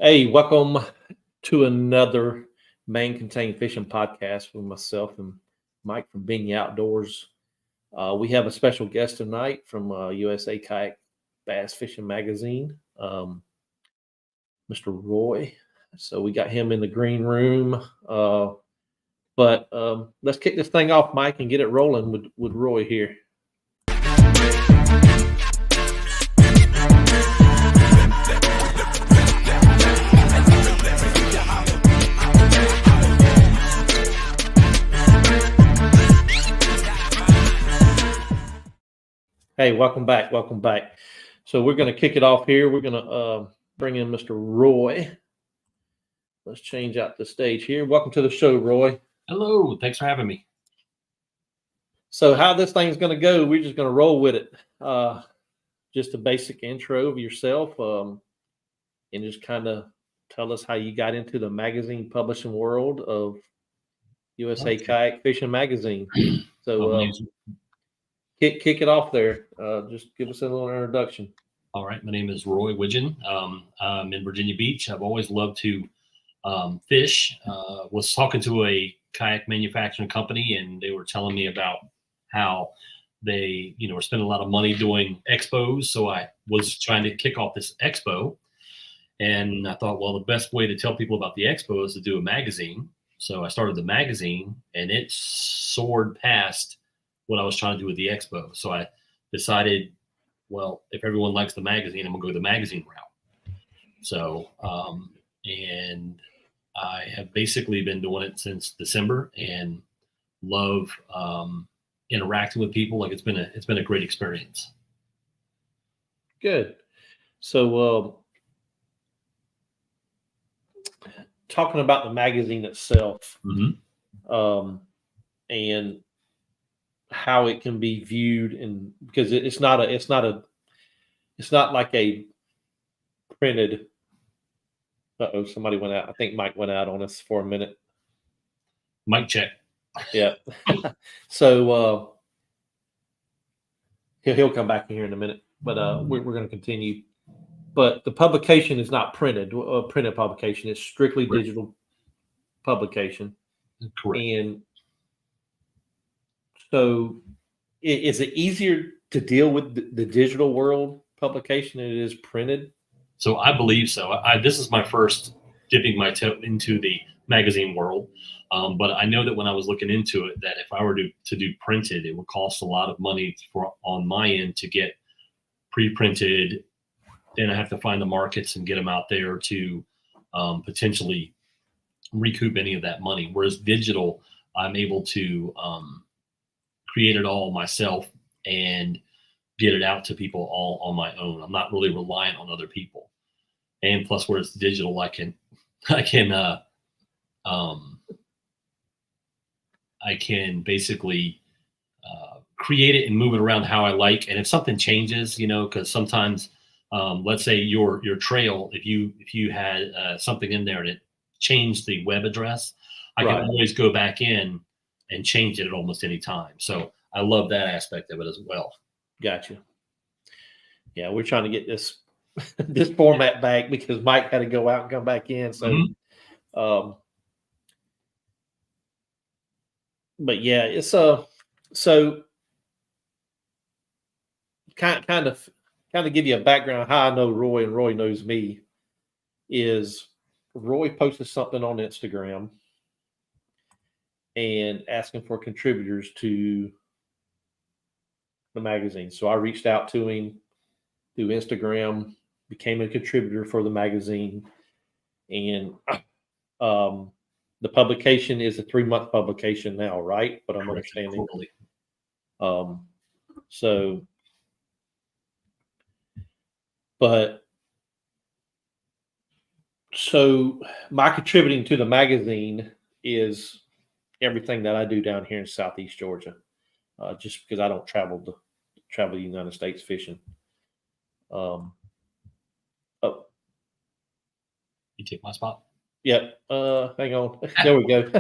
Hey, welcome to another main contained fishing podcast with myself and Mike from Being Outdoors. We have a special guest tonight from USA Kayak Fishing Magazine, Mr. Roy. So we got him in the green room. But let's kick this thing off, Mike, and get it rolling with Roy here. Hey, welcome back. Welcome back. So we're going to kick it off here. We're going to bring in Mr. Roy. Let's change out the stage here. Welcome to the show, Roy. Hello. Thanks for having me. So how this thing's going to go, we're just going to roll with it. Just a basic intro of yourself and just kind of tell us how you got into the magazine publishing world of USA Kayak Fishing Magazine. So Kick it off there. Just give us a little introduction. All right. My name is Roy Widgeon. I'm in Virginia Beach. I've always loved to fish. Was talking to a kayak manufacturing company, and they were telling me about how they, were spending a lot of money doing expos. So I was trying to kick off this expo, and I thought, well, the best way to tell people about the expo is to do a magazine. So I started the magazine, and it soared past what I was trying to do with the expo. So I decided, well, if everyone likes the magazine, I'm gonna go the magazine route. So, and I have basically been doing it since December and love interacting with people. Like it's been a great experience. Good. So talking about the magazine itself, and how it can be viewed, and because it's not like a printed. Somebody went out. I think Mike went out on us for a minute. Mic check. Yeah. So he'll come back in here in a minute, but we're going to continue. But the publication is not printed. Printed publication. It's strictly digital publication. Correct. And so is it easier to deal with the digital world publication than it is printed? So I believe so. This is my first dipping my toe into the magazine world. But I know that when I was looking into it, that if I were to do printed, it would cost a lot of money on my end to get pre-printed. Then I have to find the markets and get them out there to potentially recoup any of that money. Whereas digital, I'm able to create it all myself and get it out to people all on my own. I'm not really reliant on other people. And plus, where it's digital, I can basically create it and move it around how I like. And if something changes, because sometimes, let's say your trail, if you had something in there and it changed the web address, I can always go back in and change it at almost any time. So I love that aspect of it as well. Gotcha. Yeah, we're trying to get this format back because Mike had to go out and come back in. So, but yeah, it's so kind of give you a background of how I know Roy and Roy knows me. Is Roy posted something on Instagram and asking for contributors to the magazine. So I reached out to him through Instagram, became a contributor for the magazine, and the publication is a 3-month publication now, right? But I'm understanding. So my contributing to the magazine is everything that I do down here in Southeast Georgia, just because I don't travel the United States fishing. You take my spot. Yep. Hang on. There we go.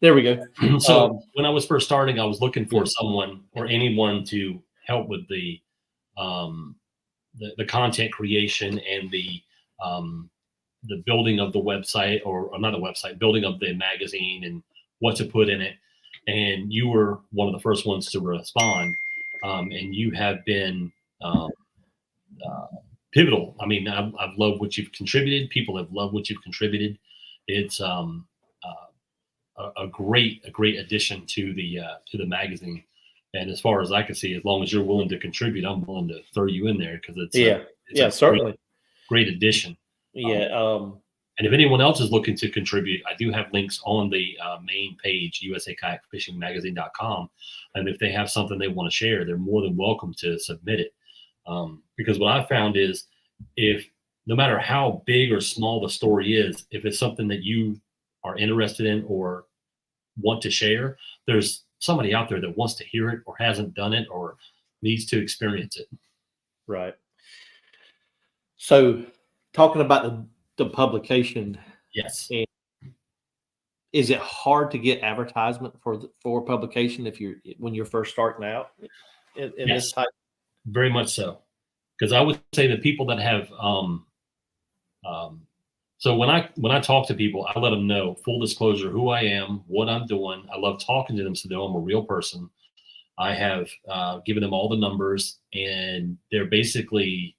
There we go. So when I was first starting, I was looking for someone or anyone to help with the content creation and the the building of the website, or not the website, building of the magazine and what to put in it. And you were one of the first ones to respond. And you have been pivotal. I mean, I've loved what you've contributed. People have loved what you've contributed. It's a great addition to the magazine. And as far as I can see, as long as you're willing to contribute, I'm willing to throw you in there, because it's certainly great addition. And if anyone else is looking to contribute, I do have links on the main page, usakayakfishingmagazine.com. And if they have something they want to share, they're more than welcome to submit it. Because what I found is, if no matter how big or small the story is, if it's something that you are interested in or want to share, there's somebody out there that wants to hear it or hasn't done it or needs to experience it. Right. So talking about the publication. Yes. Is it hard to get advertisement for publication when you're first starting out in Yes, this type? Very much so. Because I would say that people that have so when I talk to people, I let them know, full disclosure, who I am, what I'm doing. I love talking to them so they know I'm a real person. I have given them all the numbers, and they're basically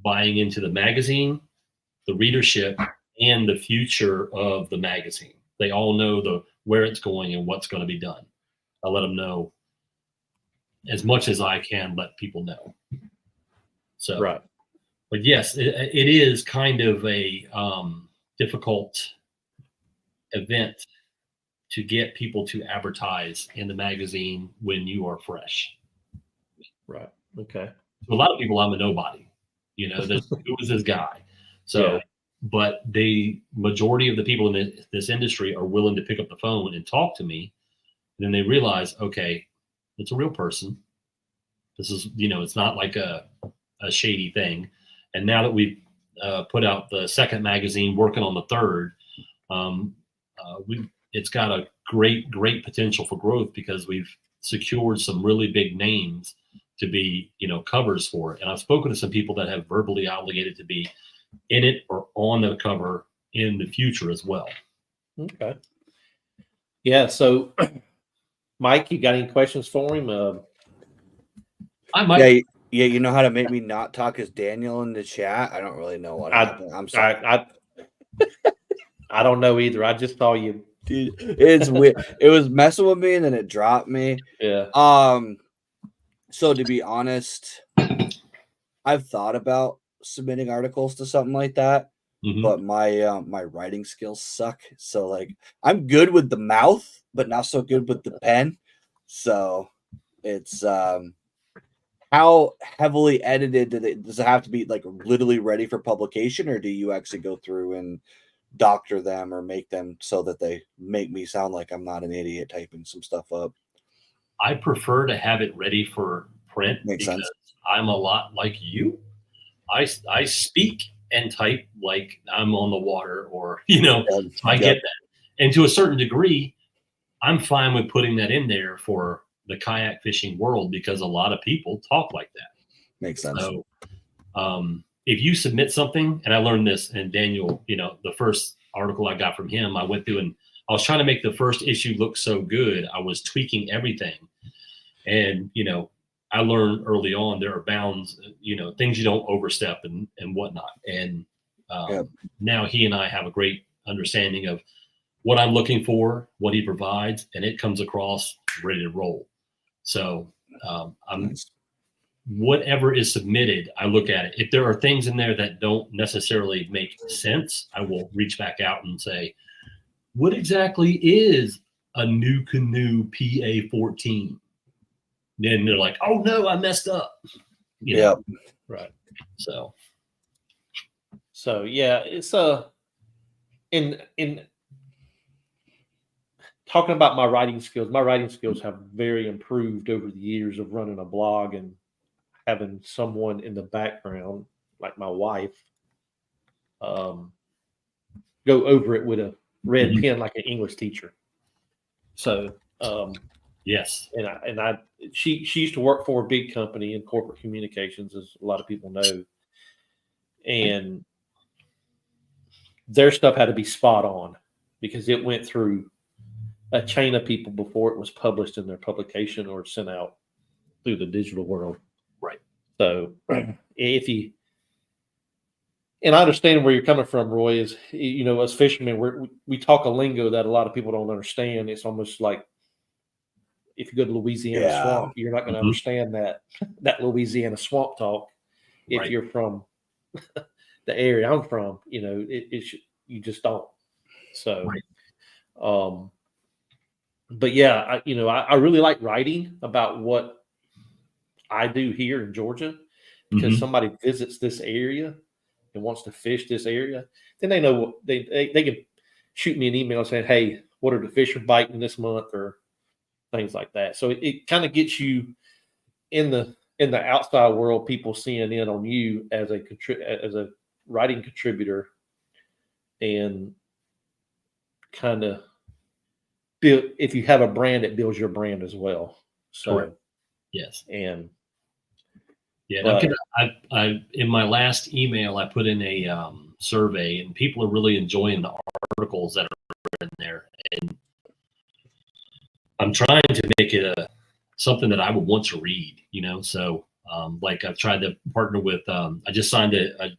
buying into the magazine, the readership, and the future of the magazine. They all know where it's going and what's going to be done. I let them know as much as I can let people know. So, right. But yes, it is kind of a difficult event to get people to advertise in the magazine when you are fresh. Right. Okay. To a lot of people, I'm a nobody. Who is this guy? So, but the majority of the people in this industry are willing to pick up the phone and talk to me. And then they realize, okay, it's a real person. This is, it's not like a shady thing. And now that we've put out the second magazine, working on the third, it's got a great potential for growth, because we've secured some really big names to be, covers for it. And I've spoken to some people that have verbally obligated to be in it or on the cover in the future as well. Okay. Yeah. So, Mike, you got any questions for him? I might. Yeah, you know how to make me not talk as Daniel in the chat? I don't really know what happened. I'm sorry. I don't know either. I just saw you. Dude, it's weird. It was messing with me and then it dropped me. Yeah. So to be honest, I've thought about submitting articles to something like that, but my my writing skills suck. So like, I'm good with the mouth, but not so good with the pen. So it's how heavily edited does it have to be, like literally ready for publication, or do you actually go through and doctor them or make them so that they make me sound like I'm not an idiot typing some stuff up? I prefer to have it ready for print. Makes sense. I'm a lot like you. I speak and type like I'm on the water, or I get that. And to a certain degree, I'm fine with putting that in there for the kayak fishing world, because a lot of people talk like that. Makes sense. So if you submit something, and I learned this, and Daniel, the first article I got from him, I went through and I was trying to make the first issue look so good. I was tweaking everything. And, I learned early on there are bounds, things you don't overstep and whatnot. And now he and I have a great understanding of what I'm looking for, what he provides, and it comes across ready to roll. So whatever is submitted, I look at it. If there are things in there that don't necessarily make sense, I will reach back out and say, what exactly is a new canoe PA-14? Then they're like, oh no, I messed up. Right. So yeah, it's in talking about my writing skills have very improved over the years of running a blog and having someone in the background, like my wife, go over it with a red pen like an English teacher. So yes, and she used to work for a big company in corporate communications, as a lot of people know, and their stuff had to be spot on because it went through a chain of people before it was published in their publication or sent out through the digital world. Right. So if you, and I understand where you're coming from, Roy, is, as fishermen, we talk a lingo that a lot of people don't understand. It's almost like if you go to Louisiana swamp, you're not going to understand that Louisiana swamp talk. If you're from the area I'm from, you just don't. So, but yeah, I really like writing about what I do here in Georgia because somebody visits this area and wants to fish this area, then they know they can shoot me an email saying, "Hey, what are the fish are biting this month?" or things like that. So it kind of gets you in the outside world, people seeing in on you as a writing contributor, and kind of build. If you have a brand, it builds your brand as well. So correct. Yes, and yeah, but, I in my last email I put in a survey, and people are really enjoying the articles that are in there, and I'm trying to make it something that I would want to read. So like I've tried to partner with. I just signed an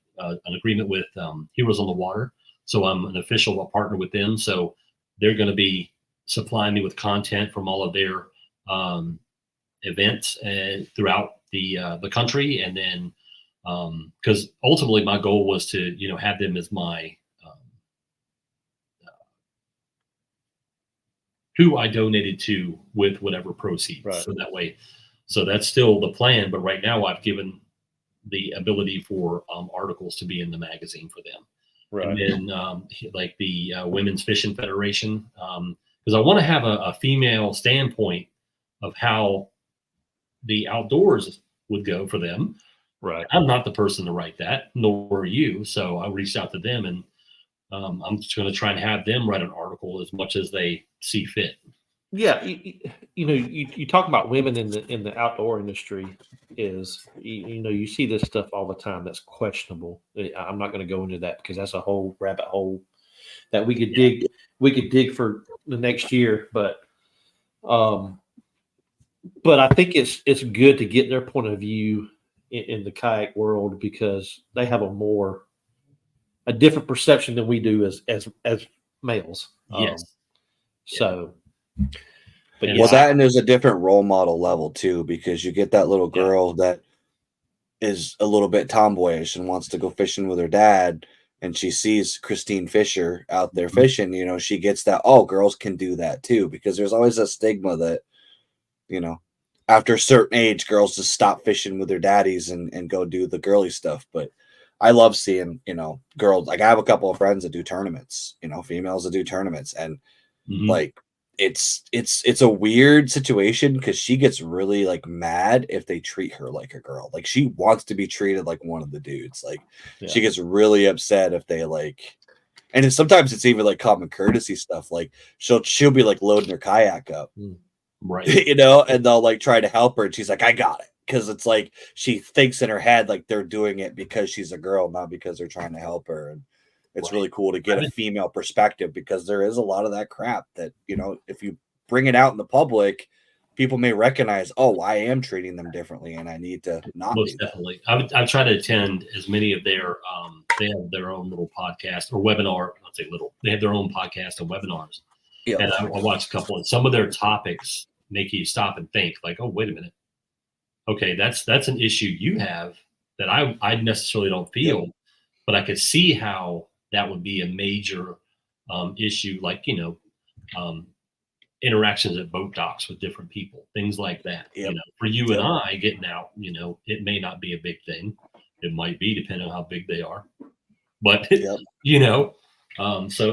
agreement with Heroes on the Water, so I'm an official partner with them. So they're going to be supplying me with content from all of their events throughout the country, and then because ultimately my goal was to have them as my who I donated to with whatever proceeds. Right. So that way, so that's still the plan. But right now, I've given the ability for articles to be in the magazine for them. Right. And then like the Women's Fishing Federation, because I want to have a female standpoint of how the outdoors would go for them. Right. I'm not the person to write that, nor are you. So I reached out to them, and I'm just going to try and have them write an article as much as they see fit. Yeah, you talk about women in the outdoor industry is you see this stuff all the time that's questionable. I'm not going to go into that because that's a whole rabbit hole that we could dig. We could dig for the next year, but I think it's good to get their point of view in the kayak world because they have a different perception than we do as males. Yes. So, but that, and there's a different role model level too, because you get that little girl that is a little bit tomboyish and wants to go fishing with her dad, and she sees Christine Fisher out there fishing. She gets that, oh, girls can do that too, because there's always a stigma that, after a certain age, girls just stop fishing with their daddies and go do the girly stuff. But I love seeing, girls. Like I have a couple of friends that do tournaments, females that do tournaments, and like it's a weird situation because she gets really like mad if they treat her like a girl. Like she wants to be treated like one of the dudes. Like she gets really upset if they like, and sometimes it's even like common courtesy stuff. Like she'll be like loading her kayak up, right? And they'll like try to help her, and she's like, I got it. Because it's like she thinks in her head like they're doing it because she's a girl, not because they're trying to help her. And it's really cool to get a female perspective, because there is a lot of that crap that, if you bring it out in the public, people may recognize, oh, I am treating them differently and I need to not. Most definitely. I try to attend as many of their, they have their own little podcast or webinar. I'll say little, they have their own podcast and webinars. Yeah. And I watch a couple, and some of their topics make you stop and think like, oh, wait a minute. Okay, that's an issue you have that I necessarily don't feel, but I could see how that would be a major issue, like interactions at boat docks with different people, things like that. For you and I getting out, it may not be a big thing. It might be, depending on how big they are, but so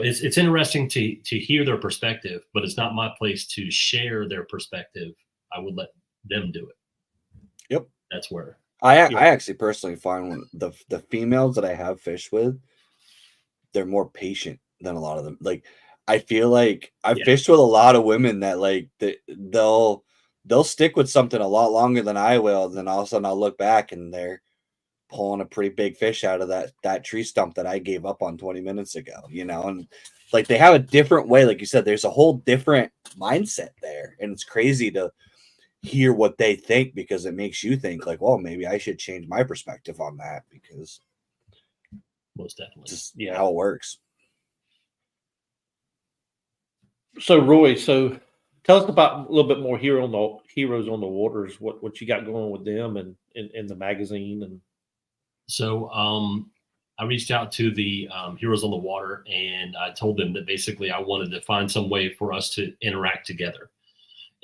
it's interesting to hear their perspective, but it's not my place to share their perspective. I would let them do it. Yep. That's where I actually personally find when the females that I have fished with, they're more patient than a lot of them. Like I feel like I've fished with a lot of women that like they'll stick with something a lot longer than I will. Then all of a sudden I'll look back and they're pulling a pretty big fish out of that tree stump that I gave up on 20 minutes ago, and like they have a different way. Like you said, there's a whole different mindset there. And it's crazy to hear what they think, because it makes you think like, well, maybe I should change my perspective on that, because most definitely, just how it works. So Roy, tell us about a little bit more Heroes on the Waters, what you got going with them and in the magazine. And so I reached out to the Heroes on the Water, and I told them that basically I wanted to find some way for us to interact together.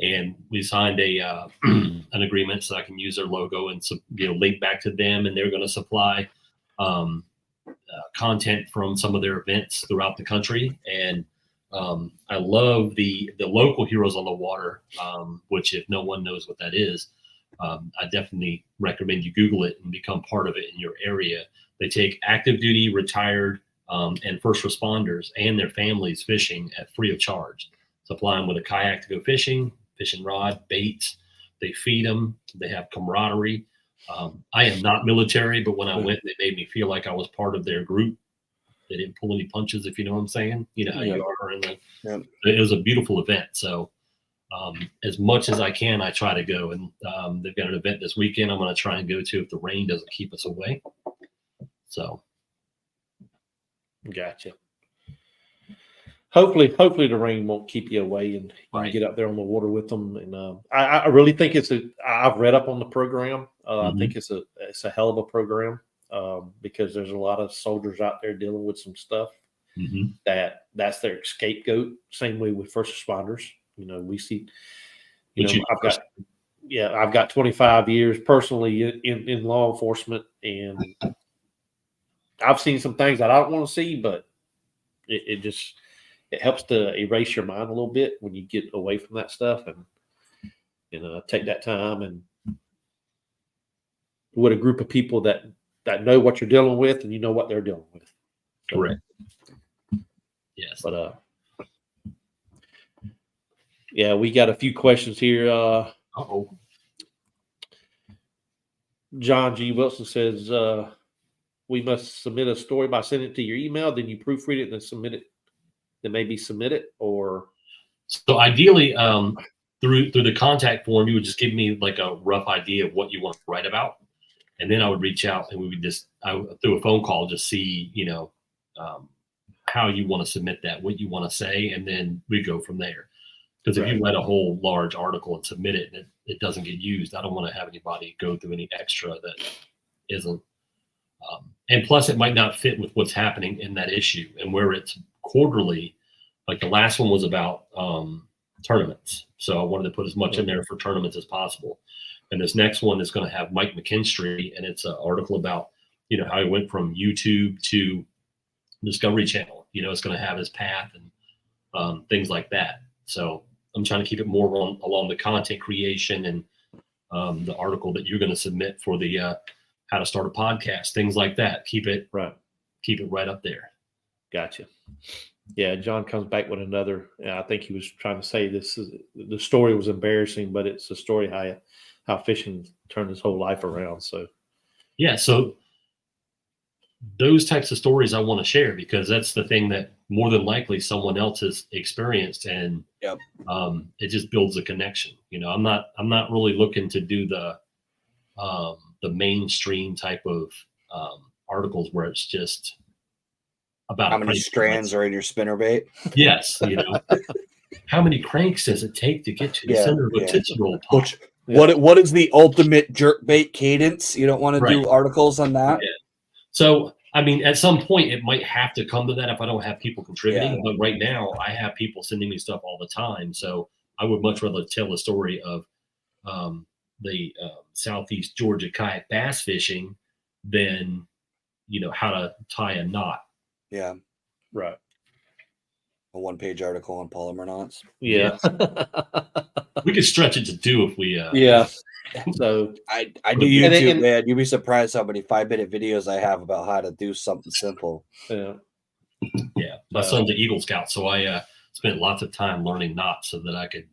And we signed a an agreement so I can use their logo and link back to them, and they're going to supply content from some of their events throughout the country. And I love the local Heroes on the Water, which if no one knows what that is, I definitely recommend you Google it and become part of it in your area. They take active duty, retired, and first responders and their families fishing at free of charge. Supply them with a kayak to go fishing rod, baits. They feed them. They have camaraderie. I am not military, but when I went, they made me feel like I was part of their group. They didn't pull any punches, if you know what I'm saying. You know how you are. It was a beautiful event. So as much as I can, I try to go. And they've got an event this weekend I'm going to try and go to if the rain doesn't keep us away. So. Gotcha. Hopefully the rain won't keep you away, and you can get out there on the water with them. And I really think I've read up on the program. I think it's a hell of a program because there's a lot of soldiers out there dealing with some stuff that's their scapegoat. Same way with first responders. We see. I've got 25 years personally in law enforcement, and I've seen some things that I don't want to see, but it helps to erase your mind a little bit when you get away from that stuff and take that time and with a group of people that know what you're dealing with and you know what they're dealing with. So, correct. Yes. But we got a few questions here. John G. Wilson says we must submit a story by sending it to your email, then you proofread it and then submit it. Then maybe submit it, or so ideally through the contact form, you would just give me like a rough idea of what you want to write about, and then I would reach out and we would through a phone call just see how you want to submit that, what you want to say, and then we go from there. Because if you write a whole large article and submit it and it doesn't get used, I don't want to have anybody go through any extra that isn't. And plus, it might not fit with what's happening in that issue, and where it's quarterly, like the last one was about tournaments. So I wanted to put as much in there for tournaments as possible. And this next one is going to have Mike McKinstry, and it's an article about, how he went from YouTube to Discovery Channel. It's going to have his path and things like that. So I'm trying to keep it more along the content creation and the article that you're going to submit for the how to start a podcast, things like that. Keep it right up there. Gotcha. Yeah, John comes back with another. I think he was trying to say the story was embarrassing, but it's a story how fishing turned his whole life around. So so those types of stories I want to share, because that's the thing that more than likely someone else has experienced, and it just builds a connection. I'm not really looking to do the mainstream type of articles where it's just about how many strands are in your spinnerbait. Yes, how many cranks does it take to get to the center of a Tootsie Roll pop? What is the ultimate jerkbait cadence? You don't want to do articles on that. Yeah. So at some point it might have to come to that if I don't have people contributing. But right now I have people sending me stuff all the time. So I would much rather tell the story of the Southeast Georgia kayak bass fishing than how to tie a knot. Yeah. Right. A 1-page article on polymer knots. Yeah. We could stretch it to 2 if we So I do YouTube, man. You'd be surprised how many 5-minute videos I have about how to do something simple. Yeah. My son's an Eagle Scout, so I spent lots of time learning knots so that I could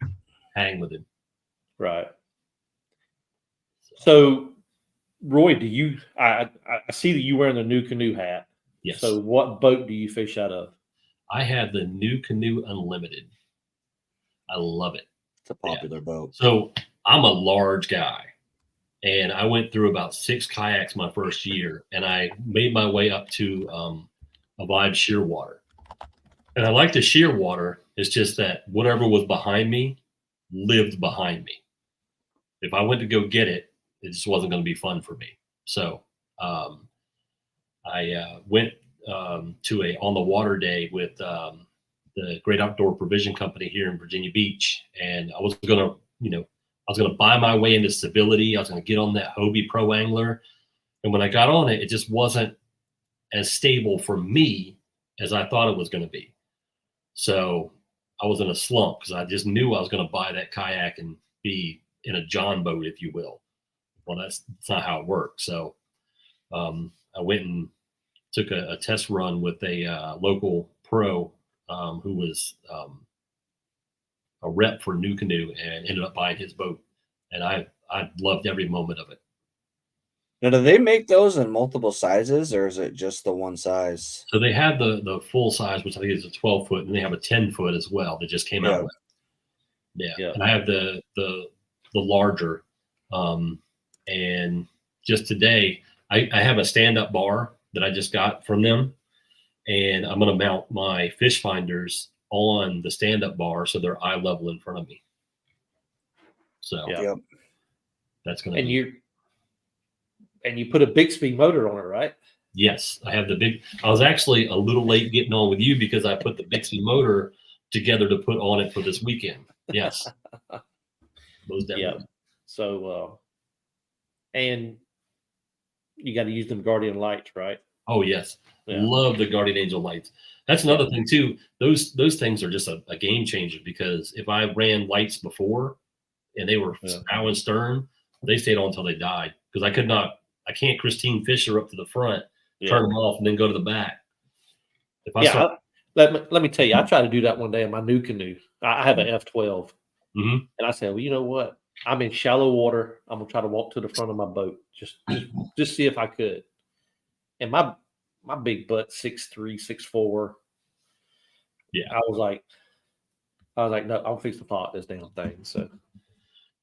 hang with him. Right. So Roy, do you? I see that you wearing the new canoe hat. Yes. So, what boat do you fish out of? I have the New Canoe Unlimited. I love it. It's a popular boat. So I'm a large guy, and I went through about 6 kayaks my first year, and I made my way up to a Vibe Shearwater. And I like the Shearwater. It's just that whatever was behind me lived behind me. If I went to go get it, it just wasn't going to be fun for me. So I went to a on the water day with the Great Outdoor Provision Company here in Virginia Beach, and I was gonna, I was gonna buy my way into stability. I was gonna get on that Hobie Pro Angler, and when I got on it, it just wasn't as stable for me as I thought it was going to be. So I was in a slump because I just knew I was going to buy that kayak and be in a John boat, if you will. Well, that's not how it works. So I went and took a test run with a local pro who was a rep for New Canoe and ended up buying his boat. And I loved every moment of it. Now, do they make those in multiple sizes, or is it just the one size? So they have the full size, which I think is a 12-foot, and they have a 10-foot as well that just came out with. Yeah. And I have the larger. And just today, I have a stand-up bar that I just got from them, and I'm going to mount my fish finders on the stand-up bar so they're eye level in front of me. So that's going to And you put a Bixby motor on it, right? Yes, I have the big. I was actually a little late getting on with you because I put the Bixby motor together to put on it for this weekend. Yes, most definitely. Yeah. So, and you got to use them Guardian lights, right? Oh yes, love the Guardian Angel lights. That's another thing too. Those things are just a game changer because if I ran lights before and they were bow and stern, they stayed on until they died because I can't Christine Fisher up to the front, turn them off, and then go to the back. Let me tell you, I tried to do that one day in my new canoe. I have an F12, and I said, well, you know what? I'm in shallow water. I'm gonna try to walk to the front of my boat, just see if I could. And my big butt, 6'3", 6'4". Yeah, I was like, no, I'll fix the pot this damn thing. So,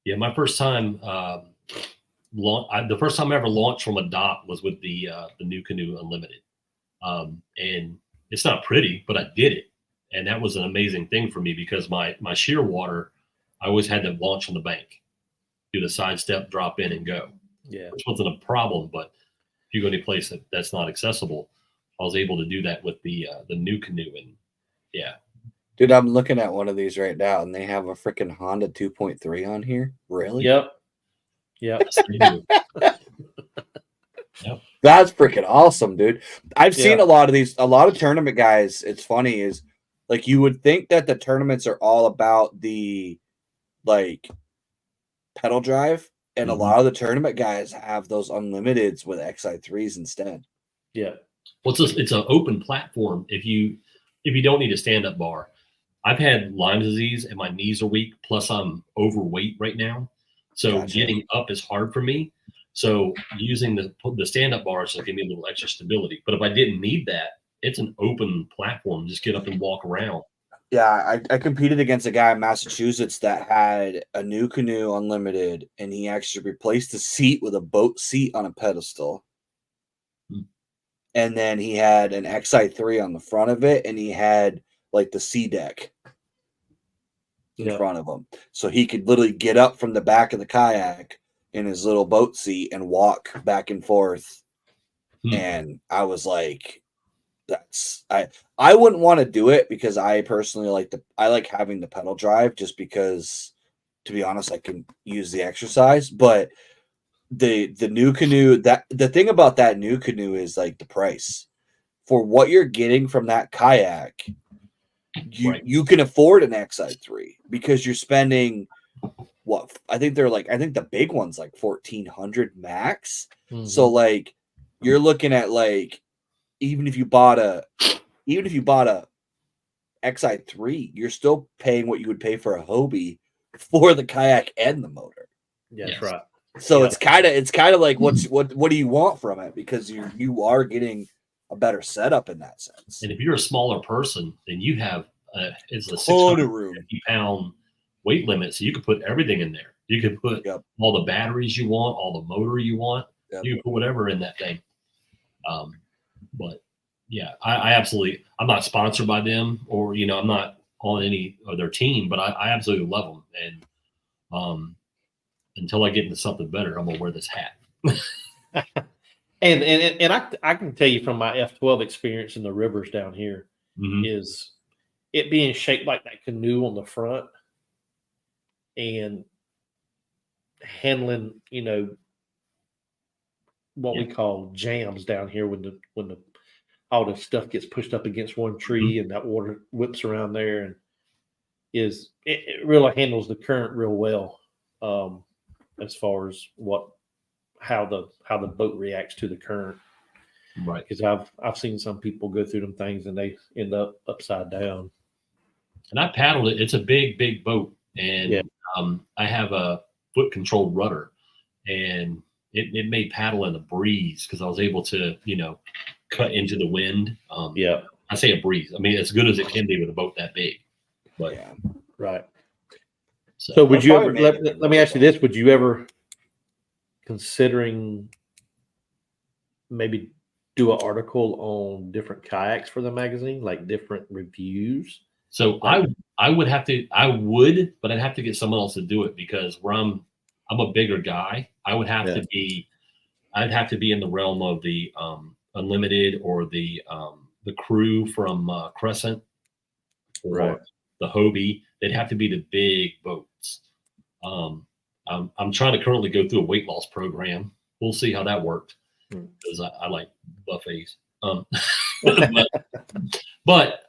yeah, my first time. The first time I ever launched from a dock was with the New Canoe Unlimited, and it's not pretty, but I did it, and that was an amazing thing for me because my Shearwater, I always had to launch on the bank, do the side step, drop in, and go. Yeah, which wasn't a problem, but if you go any place that's not accessible, I was able to do that with the New Canoe, and dude, I'm looking at one of these right now, and they have a freaking Honda 2.3 on here. Really? Yep. Yes, they do. Yep. That's freaking awesome, dude. I've seen a lot of tournament guys. It's funny is like you would think that the tournaments are all about the like pedal drive, and a lot of the tournament guys have those unlimiteds with XI3s instead. Yeah. Well, it's an open platform. If you don't need a stand-up bar. I've had Lyme disease and my knees are weak. Plus, I'm overweight right now, so getting up is hard for me. So using the stand-up bars will give me a little extra stability. But if I didn't need that, it's an open platform. Just get up and walk around. Yeah, I competed against a guy in Massachusetts that had a New Canoe Unlimited, and he actually replaced the seat with a boat seat on a pedestal. And then he had an XI3 on the front of it, and he had like the C deck in front of him. So he could literally get up from the back of the kayak in his little boat seat and walk back and forth. And I was like, I wouldn't want to do it because I personally I like having the pedal drive just because, to be honest, I can use the exercise. But the New Canoe, the thing about that New Canoe is like the price for what you're getting from that kayak. You can afford an XI3 because you're spending what I think the big one's like $1,400 max. So like you're looking at like even if you bought a XI3, you're still paying what you would pay for a Hobie for the kayak and the motor. Yeah, that's right. So Yeah. it's kind of like what do you want from it? Because you are getting a better setup in that sense. And if you're a smaller person, then you have it's a Ton of room. 650-pound weight limit, so you could put everything in there. You could put all the batteries you want, all the motor you want. You can put whatever in that thing. But yeah, I absolutely. I'm not sponsored by them, or I'm not on any of their team, but I absolutely love them. And until I get into something better, I'm gonna wear this hat. And I can tell you from my F12 experience in the rivers down here, is it being shaped like that canoe on the front and handling, what we call jams down here when the all the stuff gets pushed up against one tree and that water whips around there, and it really handles the current real well, as far as how the boat reacts to the current. Right. Because I've seen some people go through them things and they end up upside down. And I paddled it. It's a big boat, and I have a foot controlled rudder, and it made paddle in the breeze because I was able to cut into the wind. I say a breeze. I mean, as good as it can be with a boat that big. But right. So would you ever let me ask you this? Would you ever considering maybe do an article on different kayaks for the magazine, like different reviews? So I would, but I'd have to get someone else to do it because where I'm a bigger guy. I would have to be, I'd have to be in the realm of the Unlimited or the crew from Crescent or the Hobie. They'd have to be the big boats. I'm trying to currently go through a weight loss program. We'll see how that worked because I like buffets. But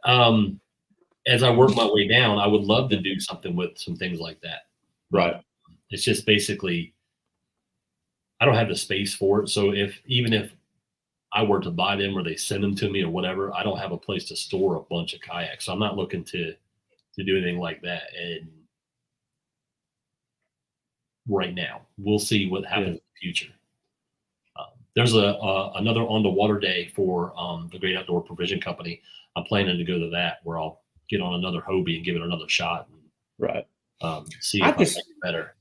as I work my way down, I would love to do something with some things like that. Right. It's just basically, I don't have the space for it. So even if I were to buy them or they send them to me or whatever, I don't have a place to store a bunch of kayaks. So I'm not looking to do anything like that. And right now, we'll see what happens in the future. There's another on the water day for the Great Outdoor Provision Company. I'm planning to go to that where I'll get on another Hobie and give it another shot. And, see if I like it better.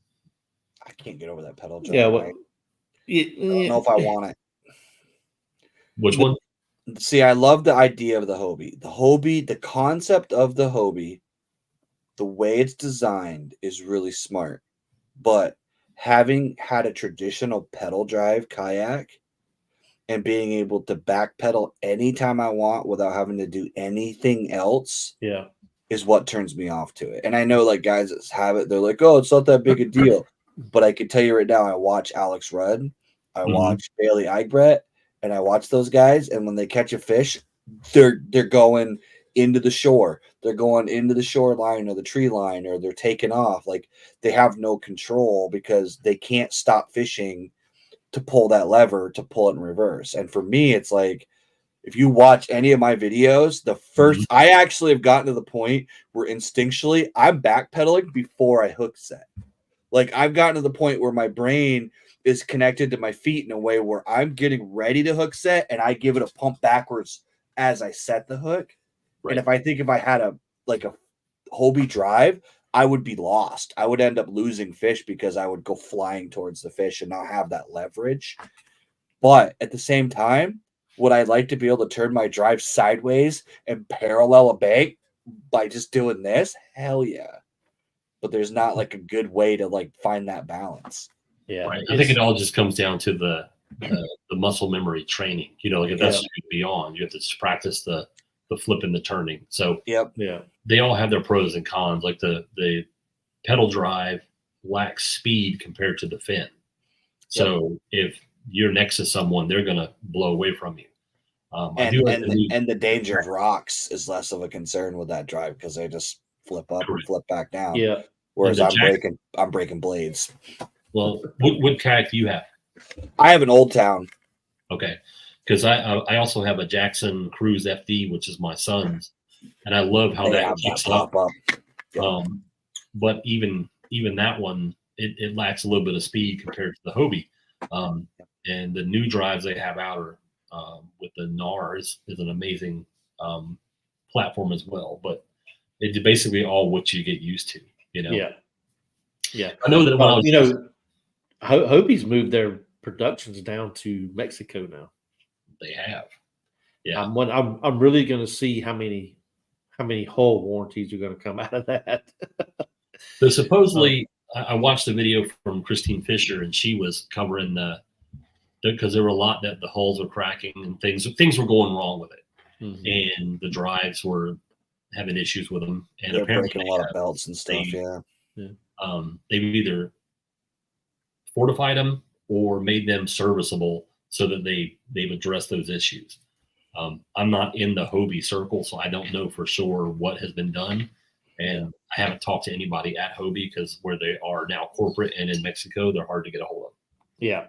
I can't get over that pedal drive. Yeah, I don't know if I want it. Which one? See, I love the idea of the Hobie. The concept of the Hobie, the way it's designed is really smart. But having had a traditional pedal drive kayak and being able to backpedal anytime I want without having to do anything else is what turns me off to it. And I know like guys that have it, they're like, oh, it's not that big a deal. But I can tell you right now, I watch Alex Rudd, I watch Bailey Eichbrett, and I watch those guys. And when they catch a fish, they're going into the shore. They're going into the shoreline or the tree line, or they're taking off. Like they have no control because they can't stop fishing to pull that lever to pull it in reverse. And for me, it's like, if you watch any of my videos, the first I actually have gotten to the point where instinctually I'm backpedaling before I hook set. Like I've gotten to the point where my brain is connected to my feet in a way where I'm getting ready to hook set and I give it a pump backwards as I set the hook. Right. And if I had a Hobie drive, I would be lost. I would end up losing fish because I would go flying towards the fish and not have that leverage. But at the same time, would I like to be able to turn my drive sideways and parallel a bank by just doing this? Hell yeah. But there's not like a good way to like find that balance. Yeah. Right. I think it all just comes down to the muscle memory training. Like if that's beyond, you have to just practice the flip and the turning. So they all have their pros and cons. Like the pedal drive lacks speed compared to the fin. So if you're next to someone, they're going to blow away from you. And the danger of rocks is less of a concern with that drive because they just flip up and flip back down. Yeah. Whereas I'm breaking blades. Well, what kayak do you have? I have an Old Town. Okay. Because I also have a Jackson Cruise FD, which is my son's, and I love how that kicks up. But even that one, it lacks a little bit of speed compared to the Hobie. And the new drives they have out are with the NAR is an amazing platform as well. But it's basically all what you get used to, you know. Yeah. I know that when I was, you know, Hobie's moved their productions down to Mexico now. they have. Yeah. I'm really going to see how many hull warranties are going to come out of that. So supposedly, I watched the video from Christine Fisher, and she was covering because there were a lot that the hulls were cracking and things were going wrong with it, and the drives were having issues with them, and They're apparently breaking a lot of belts and stuff. They've either fortified them or made them serviceable so that they've addressed those issues. I'm not in the Hobie circle, so I don't know for sure what has been done. And I haven't talked to anybody at Hobie because where they are now corporate and in Mexico, they're hard to get a hold of. Yeah.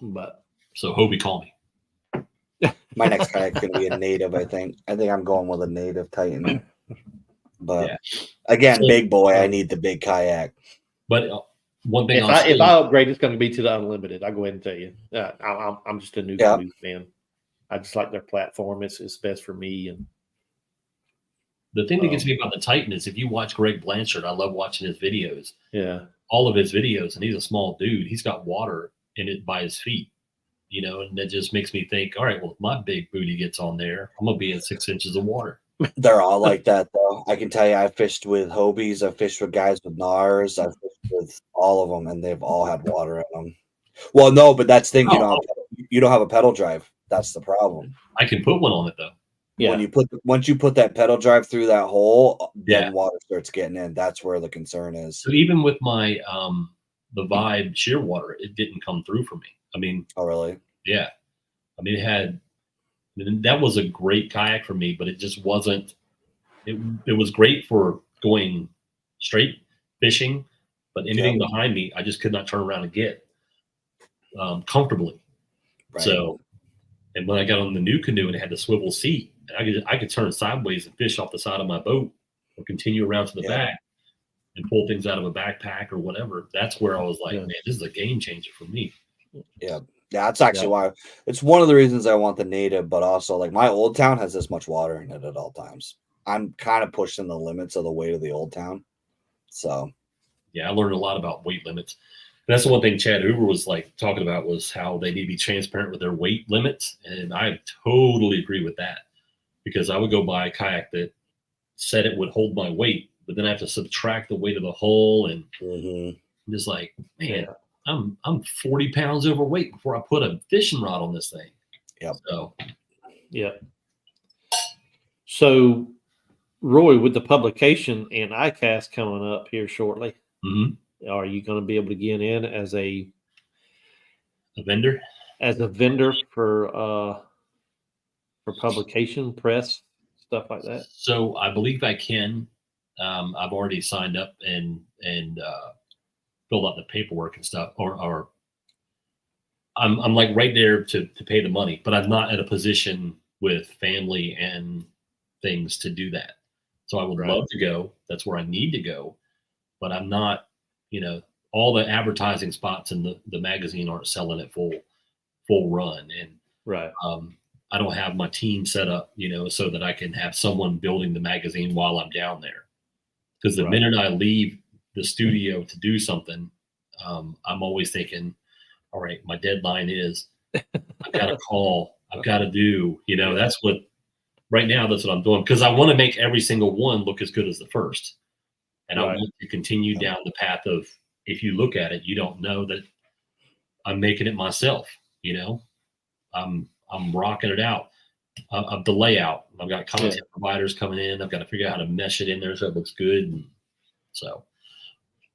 But so Hobie, call me. My next kayak's going to be a native, I think. I think I'm going with a native Titan. But again, big boy, I need the big kayak. But one thing, if I upgrade, it's going to be to the unlimited. I'll go ahead and tell you. I'm just a new canoe fan. I just like their platform. It's best for me. And the thing that gets me about the Titan is if you watch Greg Blanchard, I love watching his videos. Yeah. All of his videos, and he's a small dude. He's got water in it by his feet, you know, and that just makes me think, all right, well, if my big booty gets on there, I'm going to be in 6 inches of water. They're all like that, though. I can tell you, I fished with Hobies. I fished with guys with NARS. I fished with all of them, and they've all had water in them. Well, no, but that's the thing. You don't have a pedal drive. That's the problem. I can put one on it, though. Yeah. Once you put that pedal drive through that hole, then water starts getting in. That's where the concern is. So even with my the Vibe shear water, it didn't come through for me. I mean, oh really? Yeah. I mean, that was a great kayak for me, but it just wasn't. It was great for going straight fishing, but anything behind me, I just could not turn around and get comfortably. Right. So, and when I got on the new canoe and it had the swivel seat, I could turn sideways and fish off the side of my boat or continue around to the back and pull things out of a backpack or whatever. That's where I was like, man, this is a game changer for me. Yeah. Yeah, that's actually why it's one of the reasons I want the native, but also like my old town has this much water in it at all times. I'm kind of pushing the limits of the weight of the old town. So yeah, I learned a lot about weight limits. And that's the one thing Chad Hoover was like talking about was how they need to be transparent with their weight limits. And I totally agree with that because I would go buy a kayak that said it would hold my weight, but then I have to subtract the weight of the hull and I'm just like, man, I'm 40 pounds overweight before I put a fishing rod on this thing. Yep. So, Roy, with the publication and ICAST coming up here shortly, are you going to be able to get in as a vendor? As a vendor for publication, press, stuff like that? So I believe I can. I've already signed up and filled out the paperwork and stuff, or I'm like right there to pay the money, but I'm not at a position with family and things to do that. So I would love to go. That's where I need to go, but I'm not, all the advertising spots in the magazine aren't selling at full run. And I don't have my team set up, so that I can have someone building the magazine while I'm down there. Because the minute I leave the studio to do something, I'm always thinking, all right, my deadline is I've got to call, I've got to do, that's what I'm doing. Because I want to make every single one look as good as the first. And I want to continue down the path of, if you look at it, you don't know that I'm making it myself, I'm rocking it out of the layout. I've got content providers coming in. I've got to figure out how to mesh it in there so it looks good. And so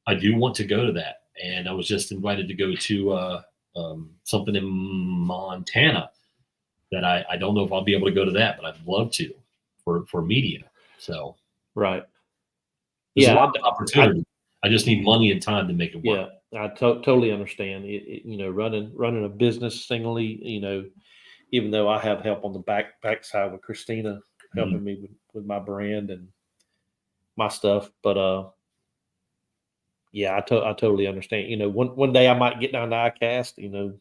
I do want to go to that. And I was just invited to go to something in Montana that I don't know if I'll be able to go to that, but I'd love to for media. So there's a lot of opportunity. I just need money and time to make it work. Yeah, I totally understand. Running a business singly, even though I have help on the back side with Christina helping me with my brand and my stuff, but Yeah, I totally understand. You know, one day I might get down to ICAST, you know,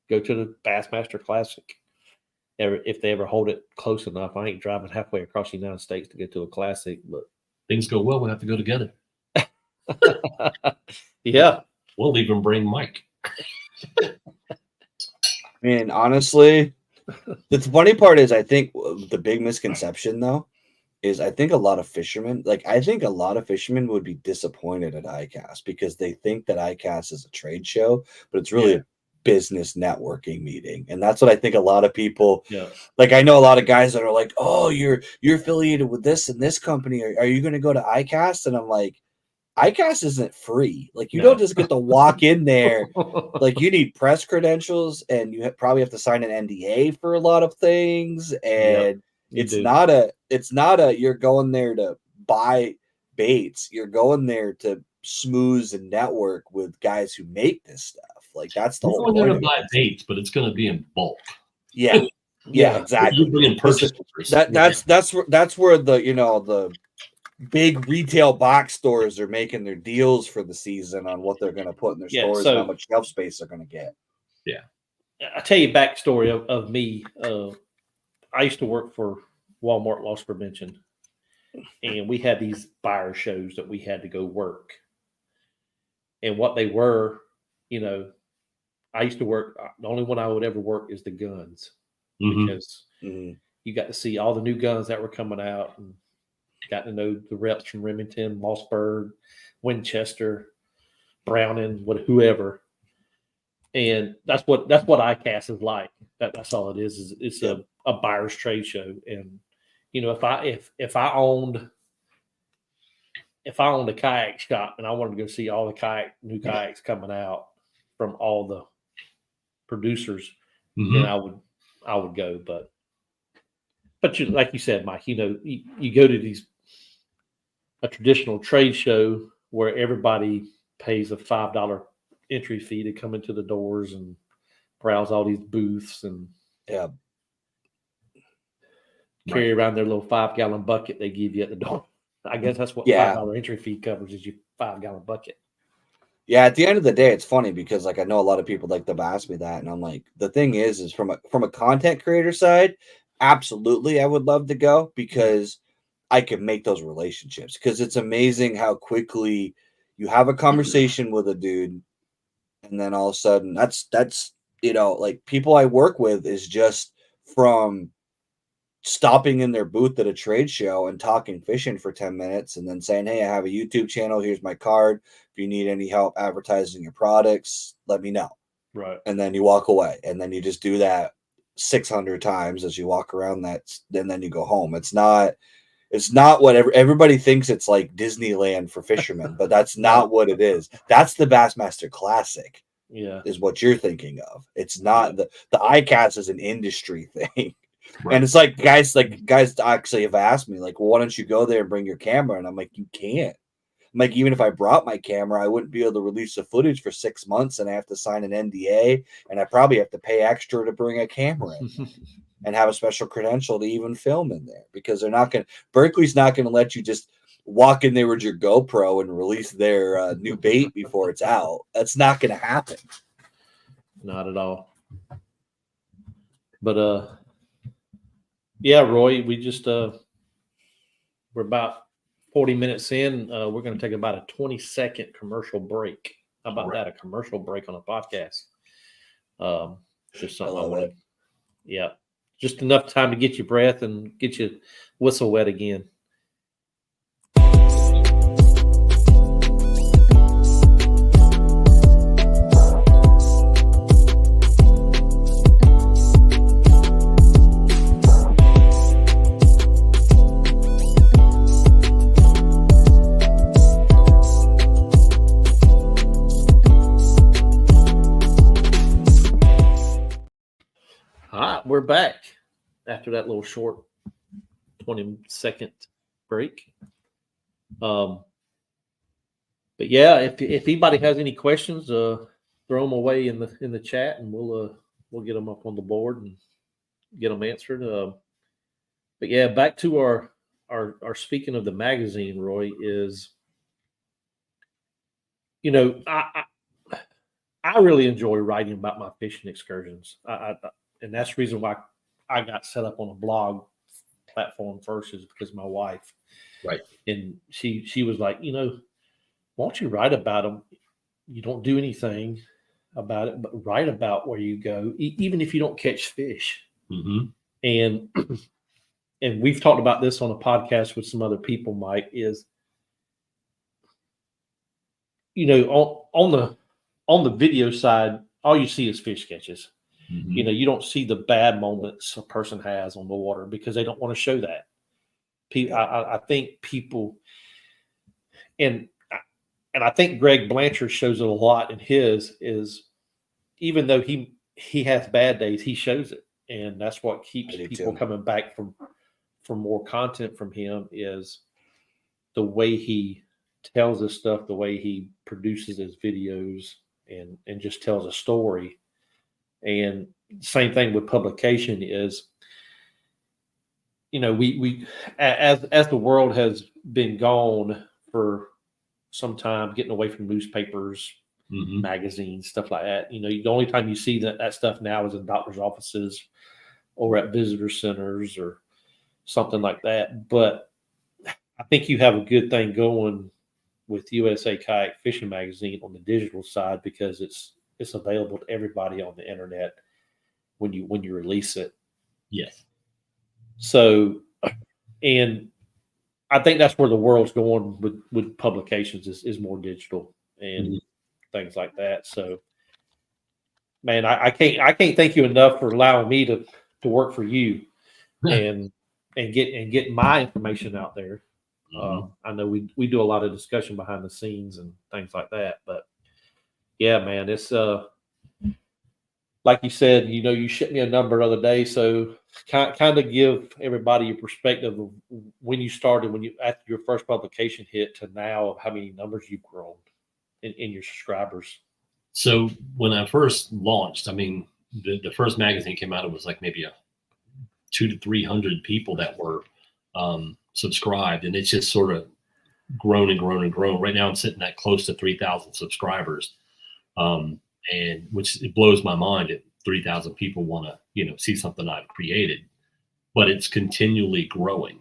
go to the Bassmaster Classic. If they ever hold it close enough, I ain't driving halfway across the United States to get to a classic, but Things go well, we'll have to go together. yeah. We'll even bring Mike. I mean, honestly, the funny part is, I think the big misconception though is I think a lot of fishermen would be disappointed at ICAST because they think that ICAST is a trade show, but it's really a business networking meeting. And that's what I think a lot of people like. I know a lot of guys that are like, oh, you're affiliated with this and this company. Are you going to go to ICAST? And I'm like, ICAST isn't free. Like, you don't just get to walk in there. Like, you need press credentials, and you probably have to sign an NDA for a lot of things. And it's not a you're going there to buy baits. You're going there to smooze and network with guys who make this stuff. Like, that's the whole point. We're going to buy baits, but it's going to be in bulk. Yeah. Yeah, exactly. You're bringing purchase orders. That's where the big retail box stores are making their deals for the season on what they're going to put in their stores and how much shelf space they're going to get. Yeah. I'll tell you a backstory of me. I used to work for Walmart Loss Prevention, and we had these buyer shows that we had to go work. And what they were, you know, I used to work, the only one I would ever work is the guns, because you got to see all the new guns that were coming out, and got to know the reps from Remington, Mossberg, Winchester, Browning, whoever. And that's what ICAST is like. That's all it is. It's a buyer's trade show. And you know, if I owned a kayak shop and I wanted to go see all the new kayaks coming out from all the producers, then I would go. But you, like you said, Mike, you know, you go to a traditional trade show where everybody pays a $5 entry fee to come into the doors and browse all these booths and carry around their little 5-gallon bucket they give you at the door. I guess that's what $5 entry fee covers, is your 5-gallon bucket. Yeah, at the end of the day, it's funny because like I know a lot of people like to ask me that, and I'm like, the thing is from a content creator side, absolutely I would love to go because I can make those relationships, because it's amazing how quickly you have a conversation with a dude, and then all of a sudden that's you know, like people I work with is just from stopping in their booth at a trade show and talking fishing for 10 minutes and then saying, hey, I have a YouTube channel. Here's my card. If you need any help advertising your products, let me know. Right. And then you walk away, and then you just do that 600 times as you walk around that, and then you go home. It's not what everybody thinks it's like Disneyland for fishermen, but that's not what it is. That's the Bassmaster Classic. Yeah. Is what you're thinking of. It's not the ICAST is an industry thing. Right. And it's like guys actually have asked me, like, well, why don't you go there and bring your camera? And I'm like, you can't. I'm like, even if I brought my camera, I wouldn't be able to release the footage for 6 months, and I have to sign an NDA, and I probably have to pay extra to bring a camera in and have a special credential to even film in there, because Berkeley's not going to let you just walk in there with your GoPro and release their new bait before it's out. That's not going to happen. Not at all. But yeah, Roy, we just we're about 40 minutes in. We're going to take about a 20-second commercial break. How about that? A commercial break on a podcast. Just something I want to. Yeah, just enough time to get your breath and get your whistle wet again. We're back after that little short 20-second break. But yeah, if anybody has any questions, throw them away in the chat, and we'll get them up on the board and get them answered. But yeah, back to our speaking of the magazine, Roy, is you know, I really enjoy writing about my fishing excursions. And that's the reason why I got set up on a blog platform first, is because of my wife. Right. And she was like, you know, why don't you write about them? You don't do anything about it, but write about where you go, even if you don't catch fish. Mm-hmm. And and we've talked about this on a podcast with some other people, Mike, is, you know, on the video side, all you see is fish catches. Mm-hmm. You know, you don't see the bad moments a person has on the water because they don't want to show that. I think people, and I think Greg Blanchard shows it a lot in his, is even though he has bad days, he shows it, and that's what keeps people coming back for more content from him, is the way he tells us stuff, the way he produces his videos, and just tells a story. And same thing with publication is, you know, we as the world has been gone for some time, getting away from newspapers, Mm-hmm. magazines, stuff like that. You know, the only time you see that stuff now is in doctors' offices or at visitor centers or something like that. But I think you have a good thing going with USA Kayak Fishing Magazine on the digital side, because it's available to everybody on the internet when you release it. Yes. So, and I think that's where the world's going with publications, is more digital and Mm-hmm. things like that. So, man, I can't thank you enough for allowing me to work for you and get my information out there. Mm-hmm. I know we do a lot of discussion behind the scenes and things like that, but yeah, man, it's like you said, you know, you shipped me a number the other day, so kind of give everybody a perspective of when you started, when you after your first publication hit to now, of how many numbers you've grown in your subscribers. So when I first launched, I mean, the first magazine came out, it was like maybe a 200 to 300 people that were subscribed, and it's just sort of grown and grown and grown. Right now, I'm sitting at close to 3,000 subscribers, and which it blows my mind that 3,000 people want to, you know, see something I've created, but it's continually growing.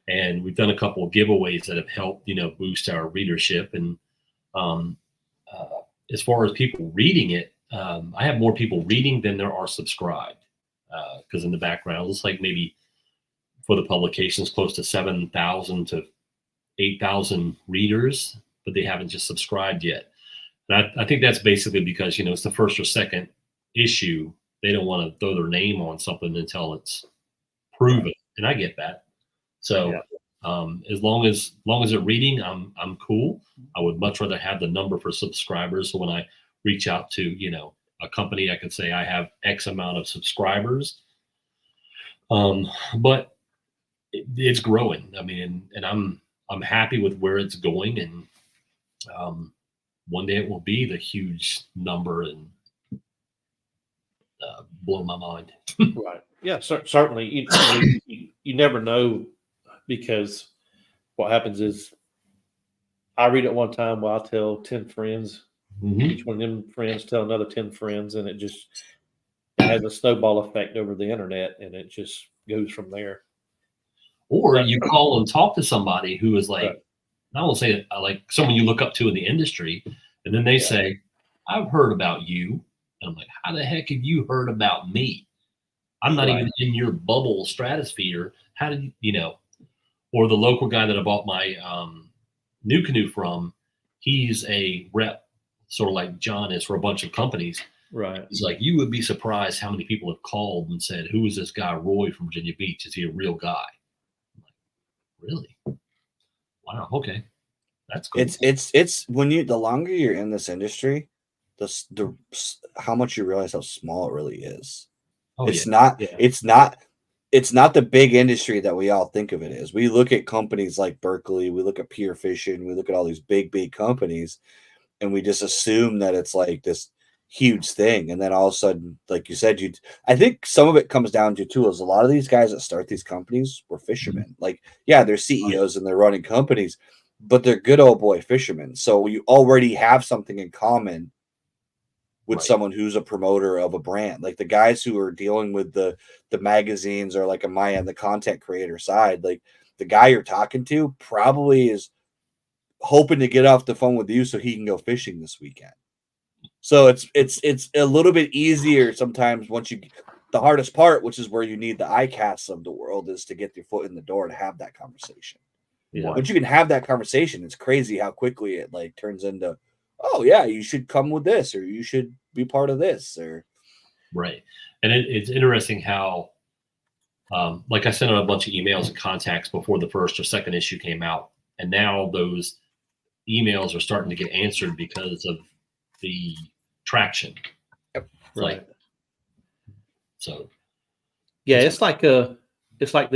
And we've done a couple of giveaways that have helped, you know, boost our readership. And as far as people reading it, I have more people reading than there are subscribed. Because in the background, it's like maybe for the publications, close to 7,000 to 8,000 readers, but they haven't just subscribed yet. And I think that's basically because, you know, it's the first or second issue. They don't want to throw their name on something until it's proven, and I get that. So as long as they're reading, I'm cool. I would much rather have the number for subscribers. So when I reach out to, you know, a company, I can say I have X amount of subscribers. But it's growing. I mean, and I'm happy with where it's going, and one day it will be the huge number and blow my mind. Right. Yeah, certainly. You never know, because what happens is I read it one time, well, I'll tell 10 friends. Mm-hmm. Each one of them friends tell another 10 friends, and it just has a snowball effect over the internet, and it just goes from there. Or you call and talk to somebody who is like, Right. I won't say like someone you look up to in the industry, and then they say, I've heard about you. And I'm like, how the heck have you heard about me? I'm not even in your bubble stratosphere. How did you know? Or the local guy that I bought my new canoe from, he's a rep, sort of like John is for a bunch of companies. Right. He's like, you would be surprised how many people have called and said, who is this guy, Roy from Virginia Beach? Is he a real guy? I'm like, really? Wow. Okay. That's cool. It's when the longer you're in this industry, the how much you realize how small it really is. Oh, it's yeah. it's not the big industry that we all think of it as. We look at companies like Berkeley, we look at Pier Fishing, we look at all these big companies, and we just assume that it's like this huge thing. And then all of a sudden, like you said, I think some of it comes down to too is a lot of these guys that start these companies were fishermen. Like, yeah, they're CEOs and they're running companies, but they're good old boy fishermen. So you already have something in common with Right. someone who's a promoter of a brand. Like the guys who are dealing with the magazines, or like on my end, the content creator side, like the guy you're talking to probably is hoping to get off the phone with you so he can go fishing this weekend. So it's a little bit easier sometimes once you, the hardest part, which is where you need the ICASTs of the world, is to get your foot in the door to have that conversation. Yeah. Once you can have that conversation, it's crazy how quickly it like turns into, oh yeah, you should come with this, or you should be part of this, or Right. And it's interesting how, like I sent out a bunch of emails and contacts before the first or second issue came out. And now those emails are starting to get answered because of the traction. Yep. Like, so Yeah, it's like the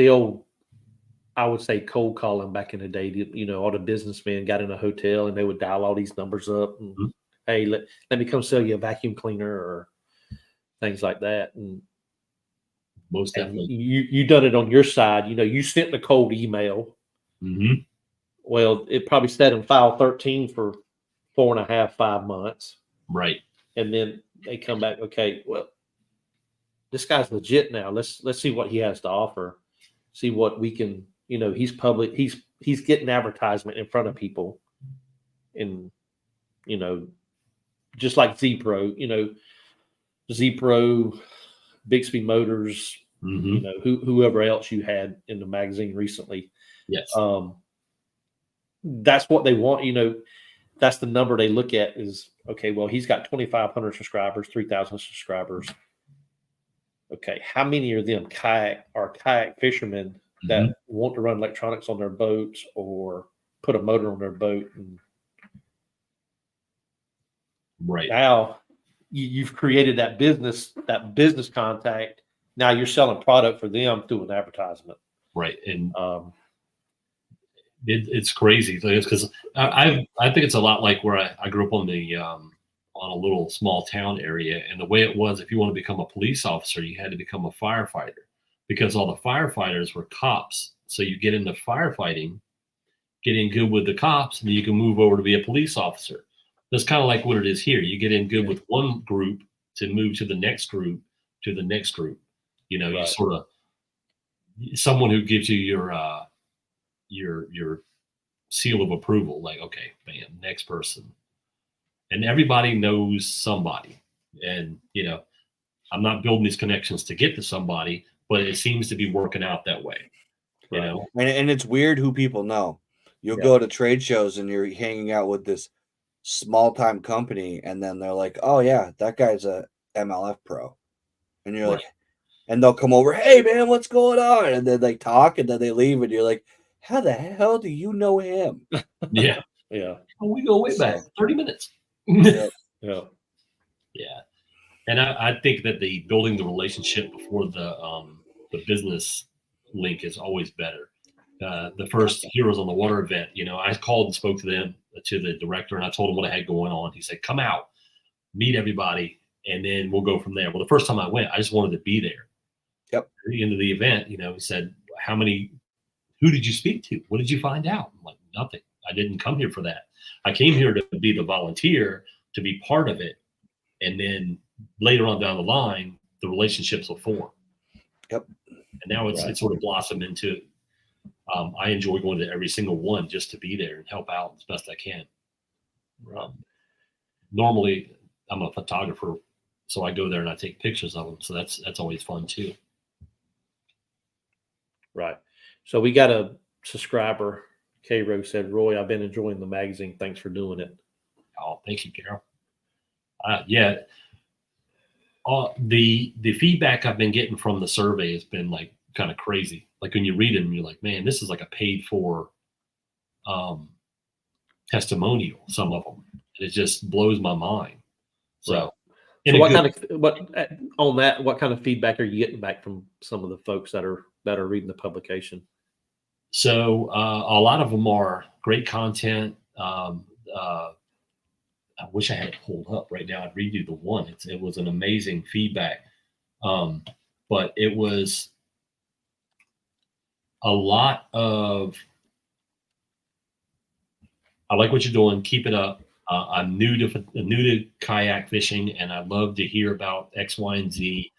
old, I would say, cold calling back in the day. You know, all the businessmen got in a hotel and they would dial all these numbers up and Mhm. hey, let me come sell you a vacuum cleaner or things like that. And most definitely. you done it on your side. You know, you sent the cold email. Mm-hmm. Well, it probably sat in file 13 for 4.5, 5 months. Right. And then they come back, okay, well, this guy's legit now. Let's see what he has to offer. See what we can, you know, he's public, he's getting advertisement in front of people. And, you know, just like Z Pro, you know, Z Pro, Bixby Motors, Mm-hmm. you know, whoever else you had in the magazine recently. Yes. That's what they want, you know. That's the number they look at is, okay, well, he's got 2,500 subscribers, 3,000 subscribers. Okay, how many of them kayak fishermen that want to run electronics on their boats or put a motor on their boat? And right. now you've created that business contact. Now you're selling product for them through an advertisement. Right. And it's crazy because I think it's a lot like where I grew up on a little small town area, and the way it was, if you want to become a police officer, you had to become a firefighter because all the firefighters were cops. So you get into firefighting, get in good with the cops, and then you can move over to be a police officer. That's kind of like what it is here. You get in good with one group to move to the next group, to the next group. You know, Right. you sort of someone who gives you your seal of approval, like, okay, man, next person. And everybody knows somebody. And, you know, I'm not building these connections to get to somebody, but it seems to be working out that way. You Right. know? and it's weird who people know. You'll go to trade shows and you're hanging out with this small time company, and then they're like, oh yeah, that guy's a MLF pro. And you're Right. like, and they'll come over, hey man, what's going on? And then they talk and then they leave, and you're like, how the hell do you know him? Yeah. Yeah. Oh, we go way back 30 minutes. Yeah. Yeah. Yeah. And I think that the building the relationship before the business link is always better. The first Heroes on the Water event, you know, I called and spoke to the director, and I told him what I had going on. He said, come out, meet everybody, and then we'll go from there. Well, the first time I went, I just wanted to be there. Yep. At the end of the event, you know, he said, who did you speak to? What did you find out? I'm like, nothing. I didn't come here for that. I came here to be the volunteer, to be part of it. And then later on down the line, the relationships will form. Yep. And now it's sort of blossomed into, I enjoy going to every single one just to be there and help out as best I can. Normally, I'm a photographer, so I go there and I take pictures of them. So that's always fun too. Right. So we got a subscriber. K-Ro said, Roy, I've been enjoying the magazine. Thanks for doing it. Oh, thank you, Carol. Yeah. The feedback I've been getting from the survey has been like kind of crazy. Like when you read them, you're like, man, this is like a paid for testimonial, some of them. And it just blows my mind. So, so what kind of feedback are you getting back from some of the folks that are reading the publication? So a lot of them are great content. I wish I had it pulled up right now. I'd read you the one. It was an amazing feedback. But it was a lot of I like what you're doing. Keep it up. I'm new to kayak fishing, and I love to hear about X, Y, and Z.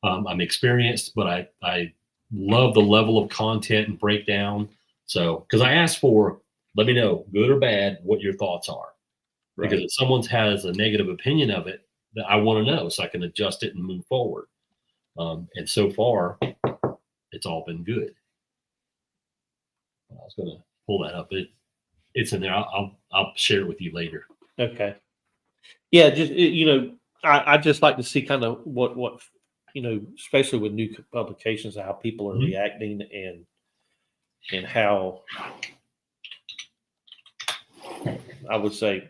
I'm experienced, but I love the level of content and breakdown. So, because I asked for, let me know, good or bad, what your thoughts are. Right. Because if someone has a negative opinion of it, that I want to know so I can adjust it and move forward. And so far, it's all been good. I was going to pull that up. It's in there. I'll share it with you later. Okay. Yeah, just I just like to see kind of what especially with new publications, how people are reacting and how I would say,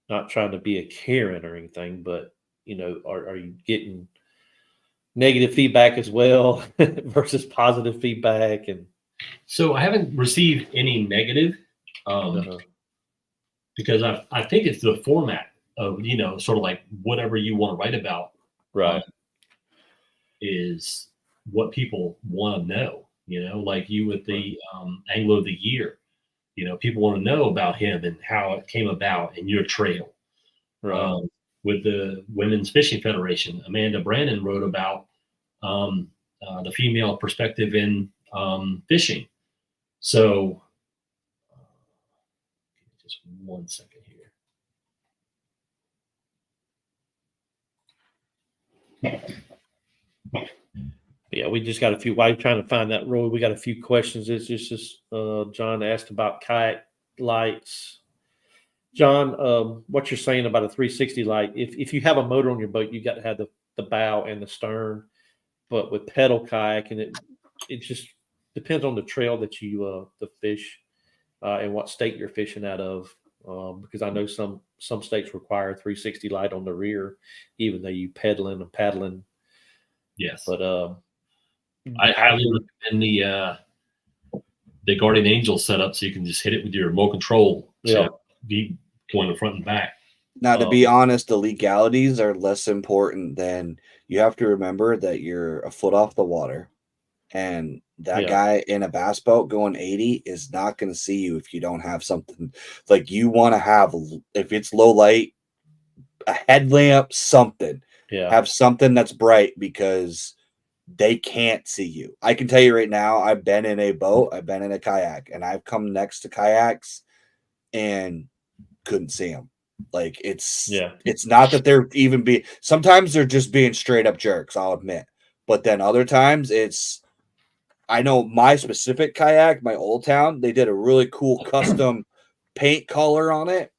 not trying to be a Karen or anything, but are you getting negative feedback as well versus positive feedback? And so I haven't received any negative. Because I think it's the format of, sort of like whatever you want to write about, right, is what people want to know, like you with the Anglo of the Year, people want to know about him and how it came about in your trail. right. With the Women's Fishing Federation, Amanda Brannon wrote about the female perspective in fishing. So just 1 second here. Yeah, we just got a few. While you're trying to find that, Roy, we got a few questions. It's just John asked about kayak lights. John, what you're saying about a 360 light? If you have a motor on your boat, you got to have the bow and the stern. But with pedal kayak, and it just depends on the trail that you the fish and what state you're fishing out of. Because I know some states require a 360 light on the rear, even though you pedaling and paddling. Yes, but I highly recommend the Guardian Angel setup, so you can just hit it with your remote control. Yeah, be going to front and back. Now, to be honest, the legalities are less important than you have to remember that you're a foot off the water, and that guy in a bass boat going 80 is not going to see you if you don't have something like you want to have. If it's low light, a headlamp, something. Have something that's bright because they can't see you. I can tell you right now, I've been in a boat, I've been in a kayak, and I've come next to kayaks and couldn't see them. Like it's not that they're even sometimes they're just being straight up jerks, I'll admit. But then other times I know my specific kayak, my Old Town, they did a really cool custom paint color on it.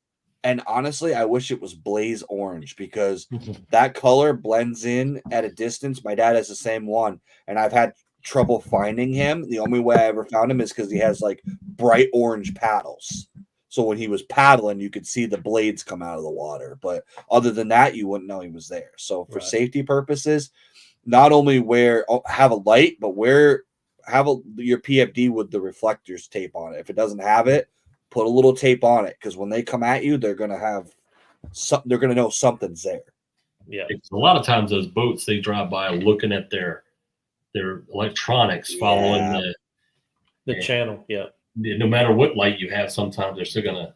And honestly, I wish it was blaze orange because that color blends in at a distance. My dad has the same one, and I've had trouble finding him. The only way I ever found him is because he has like bright orange paddles. So when he was paddling, you could see the blades come out of the water. But other than that, you wouldn't know he was there. So for safety purposes, not only have a light, but have your PFD with the reflectors tape on it. If it doesn't have it, put a little tape on it, because when they come at you, they're gonna know something's there. Yeah. A lot of times those boats, they drive by looking at their electronics, following the channel. Yeah. No matter what light you have, sometimes they're still gonna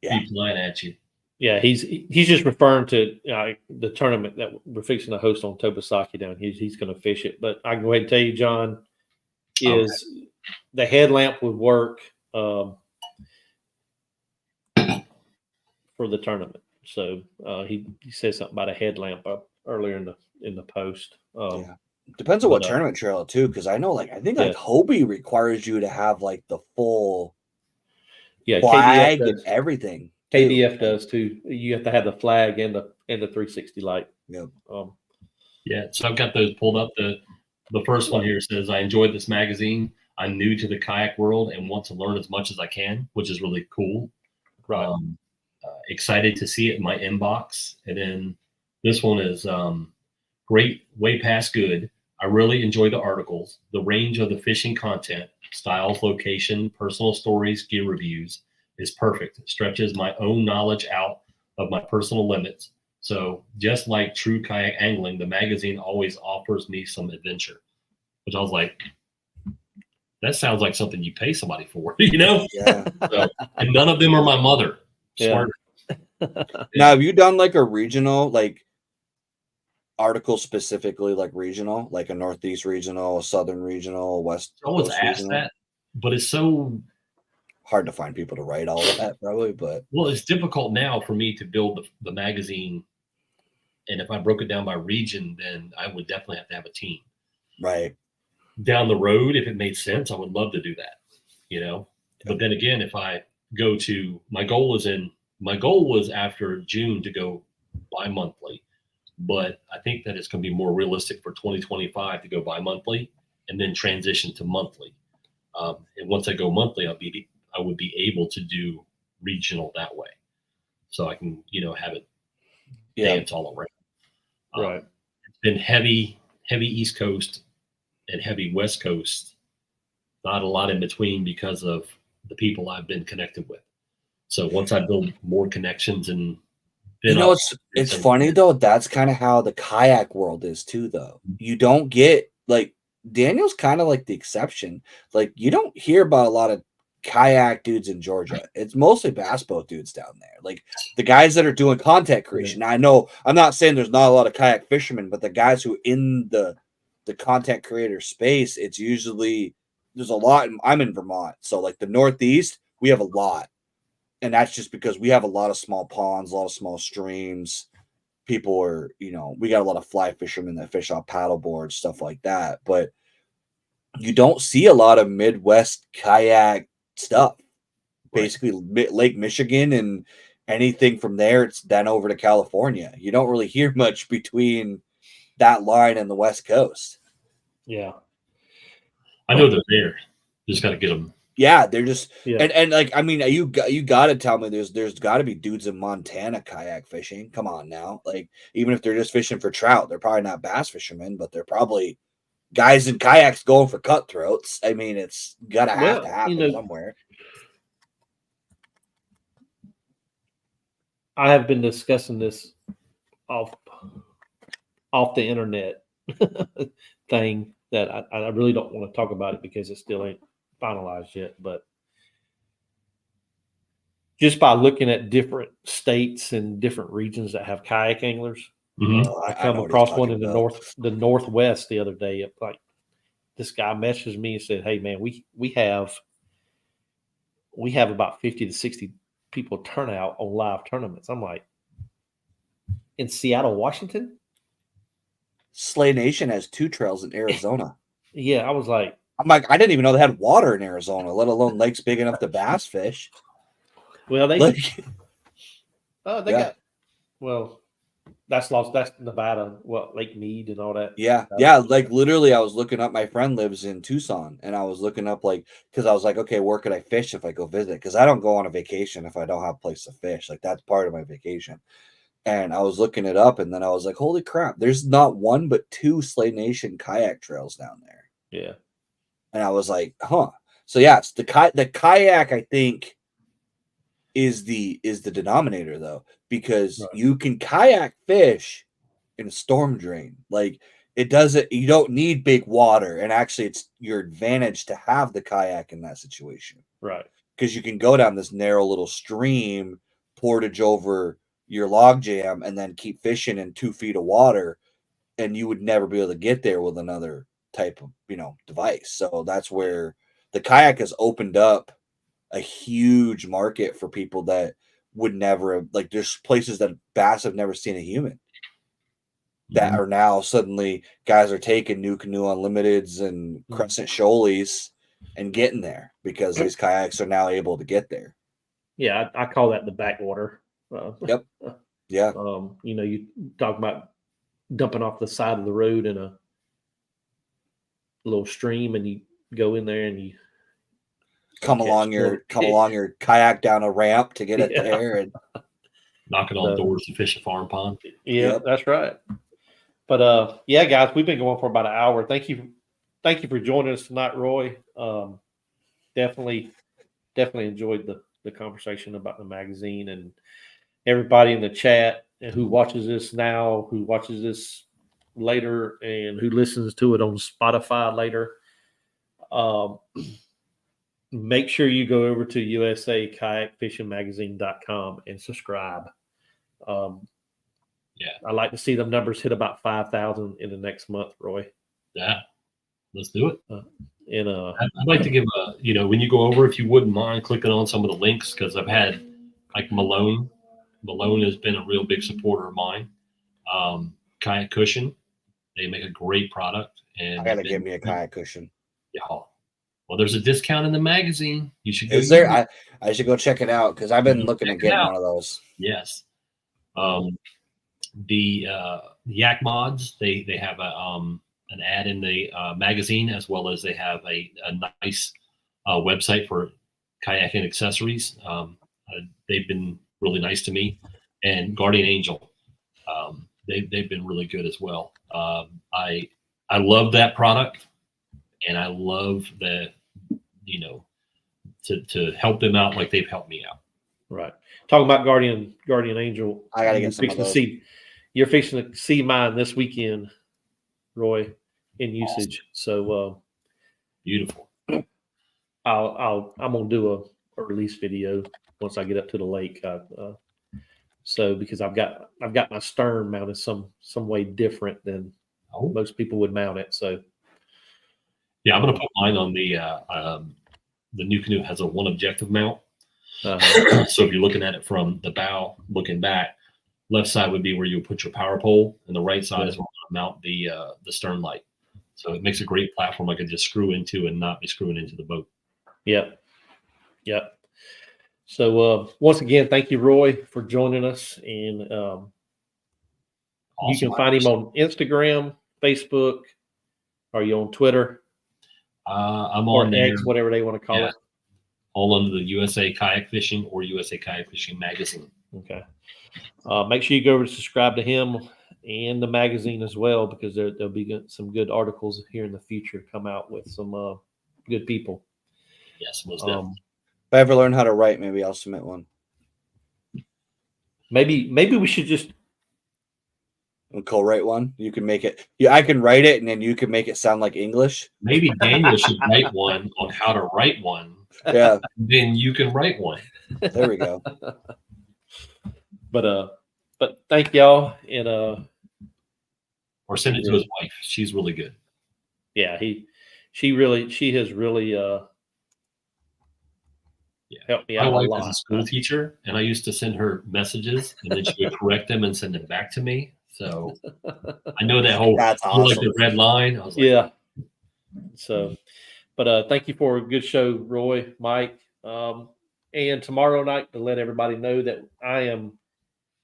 be flying at you. Yeah, he's just referring to the tournament that we're fixing to host on Tobasaki down. He's going to fish it, but I can go ahead and tell you, John, the headlamp would work for the tournament. So he said something about a headlamp up earlier in the post. Depends on what tournament trail too, because I know I think Hobie requires you to have like the full flag and everything. KDF does too. You have to have the flag and the 360 light. Yeah. So I've got those pulled up. The first one here says, I enjoyed this magazine. I'm new to the kayak world and want to learn as much as I can, which is really cool. Right. Excited to see it in my inbox. And then this one is great, way past good. I really enjoy the articles, the range of the fishing content, styles, location, personal stories, gear reviews is perfect. It stretches my own knowledge out of my personal limits. So just like true kayak angling, the magazine always offers me some adventure, which I was like, that sounds like something you pay somebody for, you know? Yeah. So, and none of them are my mother. Yeah. Smart. Now, have you done like a regional, like article specifically, like regional, like a Northeast regional, a Southern regional, a West Someone's Coast asked regional? that, but it's so Hard to find people to write all of that, probably, but well. It's difficult now for me to build the magazine, and if I broke it down by region, then I would definitely have to have a team. right. Down the road, if it made sense, I would love to do that, you know. But then again, if I go to my goal was after June to go bi-monthly, but I think that it's going to be more realistic for 2025 to go bi-monthly and then transition to monthly. And once I go monthly, I would be able to do regional that way, so I can have it dance all around. Right. It's been heavy East Coast and heavy West Coast, not a lot in between because of the people I've been connected with. So once I build more connections and then It's funny though. That's kind of how the kayak world is too, though. You don't get like Daniel's kind of like the exception. Like you don't hear about a lot of kayak dudes in Georgia. It's mostly bass boat dudes down there. Like the guys that are doing content creation. Now, I know I'm not saying there's not a lot of kayak fishermen, but the guys who in the content creator space, it's usually there's a lot. I'm in Vermont, so like the Northeast, we have a lot. And that's just because we have a lot of small ponds, a lot of small streams. People are, we got a lot of fly fishermen that fish off paddle boards, stuff like that. But you don't see a lot of Midwest kayak stuff. Right. Basically, Lake Michigan and anything from there, it's then over to California. You don't really hear much between that line and the West Coast. Yeah. I know they're there. Just got to get them. Yeah, they're just and like I mean, you got to tell me there's got to be dudes in Montana kayak fishing. Come on now, like even if they're just fishing for trout, they're probably not bass fishermen, but they're probably guys in kayaks going for cutthroats. I mean, it's gotta have to happen somewhere. I have been discussing this off the internet thing that I really don't want to talk about it because it still ain't finalized yet. But just by looking at different states and different regions that have kayak anglers, I come across one in the Northwest the other day. Like this guy messaged me and said, "Hey man, we have about 50 to 60 people turn out on live tournaments." I'm like, in Seattle, Washington? Slay Nation has 2 trails in Arizona. Yeah, I was like, I didn't even know they had water in Arizona, let alone lakes big enough to bass fish. Well, they got that's Nevada, Lake Mead and all that. Yeah. Like literally, I was looking up. My friend lives in Tucson, and I was looking up because I was like, okay, where could I fish if I go visit? Because I don't go on a vacation if I don't have a place to fish. Like that's part of my vacation. And I was looking it up, and then I was like, holy crap! There's not 1 but 2 Slay Nation kayak trails down there. Yeah. And I was like, huh. So yeah, it's the kayak. I think is the denominator though, because you can kayak fish in a storm drain. Like you don't need big water, and actually it's your advantage to have the kayak in that situation, right? Because you can go down this narrow little stream, portage over your log jam, and then keep fishing in 2 feet of water, and you would never be able to get there with another type of device. So that's where the kayak has opened up a huge market for people that would never have, like there's places that bass have never seen a human that are now suddenly guys are taking New Canoe Unlimiteds and Crescent Shoalies and getting there because these kayaks are now able to get there. Yeah, I call that the backwater. Yep. Yeah. You talk about dumping off the side of the road in a little stream, and you go in there and you come along your kayak down a ramp to get it there and knocking on doors to fish a farm pond. Yeah, that's right. But yeah, guys, we've been going for about an hour. Thank you for joining us tonight, Roy. Definitely enjoyed the conversation about the magazine, and everybody in the chat and who watches this now, who watches this later, and who listens to it on Spotify later. Make sure you go over to USA Kayak Fishing Magazine.com and subscribe. I like to see them numbers hit about 5,000 in the next month, Roy. Yeah, let's do it. I'd like to give when you go over, if you wouldn't mind clicking on some of the links, because I've had like Malone. Malone has been a real big supporter of mine. Kayak Cushion, they make a great product. And I gotta get me a kayak cushion. Yeah. Well, there's a discount in the magazine. You should go. Is there? I should go check it out because I've been looking at getting one of those. Yes. The Yak Mods, they have an ad in the magazine, as well as they have a nice website for kayaking accessories. They've been really nice to me, and Guardian Angel, they've been really good as well. I love that product, and I love the to help them out like they've helped me out. Right. Talking about Guardian Angel, I gotta get some of those. You're fixing to see mine this weekend, Roy, in usage. Awesome. So beautiful. I'm gonna do a release video once I get up to the lake. So because I've got my stern mounted some way different than most people would mount it. So yeah, I'm gonna put mine on the new canoe has a one objective mount. So if you're looking at it from the bow, looking back, left side would be where you put your power pole, and the right side is where you mount the stern light. So it makes a great platform I could just screw into and not be screwing into the boat. Yep. So once again, thank you, Roy, for joining us. And awesome. You can find him on Instagram, Facebook. Are you on Twitter? I'm on X, whatever they want to call it. All under the USA Kayak Fishing or USA Kayak Fishing Magazine. Okay. Make sure you go over to subscribe to him and the magazine as well, because there'll be some good articles here in the future come out with some good people. Yes, most definitely. If I ever learn how to write, maybe I'll submit one. Maybe we should just co-write one. You can make it. Yeah, I can write it, and then you can make it sound like English. Maybe Daniel should write one on how to write one. Yeah. Then you can write one. There we go. But thank y'all, and or send it to his wife. She's really good. Yeah, she has really helped me out. My wife a lot. is a school teacher, and I used to send her messages, and then she would correct them and send them back to me. So I know that whole That's awesome. like the red line. I was like, yeah. So, but thank you for a good show, Roy, Mike. And tomorrow night, to let everybody know that I am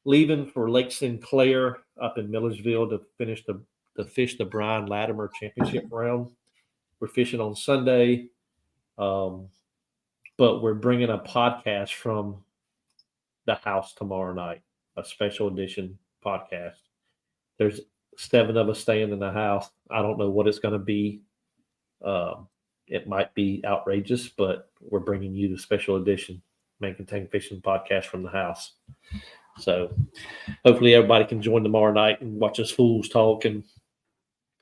leaving for Lake Sinclair up in Millersville to fish the Brian Latimer Championship round. We're fishing on Sunday, but we're bringing a podcast from the house tomorrow night, a special edition podcast. There's 7 of us staying in the house. I don't know what it's going to be. It might be outrageous, but we're bringing you the special edition Make and Tank Fishing podcast from the house. So hopefully everybody can join tomorrow night and watch us fools talk. And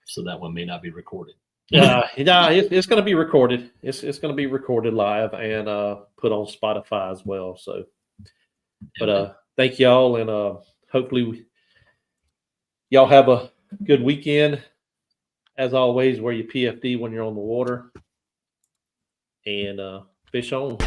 so that one may not be recorded. It's going to be recorded. It's going to be recorded live and put on Spotify as well. So, but thank y'all, and hopefully y'all have a good weekend. As always, wear your PFD when you're on the water, and fish on.